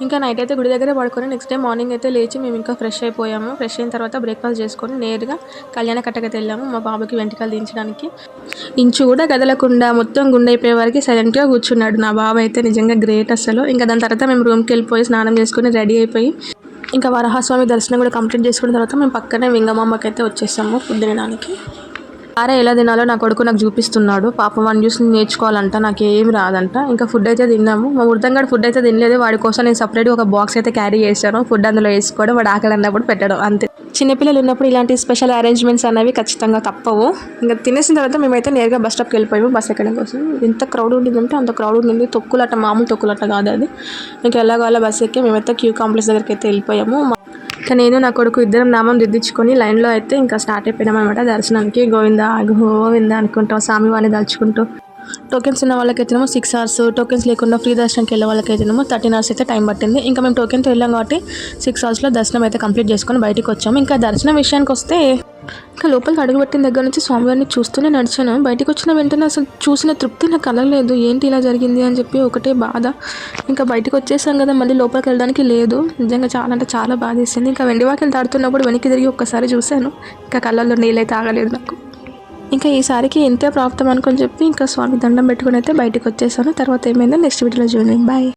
ఇంకా నైట్ అయితే గుడి దగ్గర పడుకొని నెక్స్ట్ డే మార్నింగ్ అయితే లేచి మేము ఇంకా ఫ్రెష్ అయిపోయాము. ఫ్రెష్ అయిన తర్వాత బ్రేక్ఫాస్ట్ చేసుకొని నేరుగా కళ్యాణ కట్టకైతే వెళ్ళాము మా బాబుకి వెంట్రుకలు దించడానికి. ఇంచు కూడా కదలకుండా మొత్తం గుండె అయిపోయే వరకు సైలెంట్గా కూర్చున్నాడు నా బాబు అయితే. నిజంగా గ్రేట్ అసలు. ఇంకా దాని తర్వాత మేము రూమ్కి వెళ్ళిపోయి స్నానం చేసుకొని రెడీ అయిపోయి ఇంకా వరహాస్వామి దర్శనం కూడా కంప్లీట్ చేసుకున్న తర్వాత మేము పక్కనే వింగమాంబకి అయితే వచ్చేసాము ఫుడ్ తినడానికి. ఆరే ఎలా తినాలో నా కొడుకు నాకు చూపిస్తున్నాడు. పాపం వాడిని చూసి నేర్చుకోవాలంట, నాకు ఏమి రాదంట. ఇంకా ఫుడ్ అయితే తిన్నాము. మా వృద్ధంగా ఫుడ్ అయితే తినలేదు. వాడి కోసం నేను సపరేట్గా ఒక బాక్స్ అయితే క్యారీ చేశాను. ఫుడ్ అందులో వేసుకోవడం, వాడు ఆకలి అన్నప్పుడు పెట్టడం అంతే. చిన్నపిల్లలు ఉన్నప్పుడు ఇలాంటి స్పెషల్ అరేంజ్మెంట్స్ అనేవి ఖచ్చితంగా తప్పవు. ఇంకా తినేసిన తర్వాత మేమైతే నేరుగా బస్ స్టాప్కి వెళ్ళిపోయాము బస్ ఎక్కడం కోసం. ఎంత క్రౌడ్ ఉండిందంటే అంత క్రౌడ్ ఉండింది. తొక్కులట, మామూలు తొక్కులట కాదు అది. ఇంకా ఎలాగోలా బస్ ఎక్కి మేమైతే క్యూ కాంప్లెక్స్ దగ్గరికి అయితే వెళ్ళిపోయాము. ఇంకా నేను నా కొడుకు ఇద్దరం నామం దిద్దించుకొని లైన్లో అయితే ఇంకా స్టార్ట్ అయిపోయినాం అనమాట దర్శనానికి. గోవిందా గోవిందా అనుకుంటాం స్వామి వారిని తలుచుకుంటూ. టోకెన్స్ ఉన్న వాళ్ళకైతేనేమో 6 hours, టోకెన్స్ లేకుండా ఫ్రీ దర్శనంకి వెళ్ళే వాళ్ళకైతేనేమో 13 hours అయితే టైం పట్టింది. ఇంకా మేము టోకెన్తో వెళ్ళాం కాబట్టి 6 hours దర్శనం అయితే కంప్లీట్ చేసుకొని బయటకు వచ్చాము. ఇంకా దర్శనం విషయానికి వస్తే ఇంకా లోపలికి అడుగుపెట్టిన దగ్గర నుంచి స్వామివారిని చూస్తూనే నడిచాను. బయటకు వచ్చిన వెంటనే అసలు చూసిన తృప్తి నాకు కలగలేదు. ఏంటి ఇలా జరిగింది అని చెప్పి ఒకటే బాధ. ఇంకా బయటకు వచ్చేసాం కదా, మళ్ళీ లోపలికి వెళ్ళడానికి లేదు. నిజంగా చాలా అంటే చాలా బాధ వేసింది. ఇంకా వెండివాకిలు దాడుతున్నప్పుడు వెనక్కి తిరిగి ఒక్కసారి చూశాను. ఇంకా కళ్ళల్లో నీళ్ళైతే ఆగలేదు నాకు. ఇంకా ఈసారికి ఇంతే ప్రాప్తం అనుకొని చెప్పి ఇంకా స్వామి దండం పెట్టుకుని అయితే బయటకు వచ్చేసాను. తర్వాత ఏమైందో నెక్స్ట్ వీడియోలో చూడండి. బాయ్.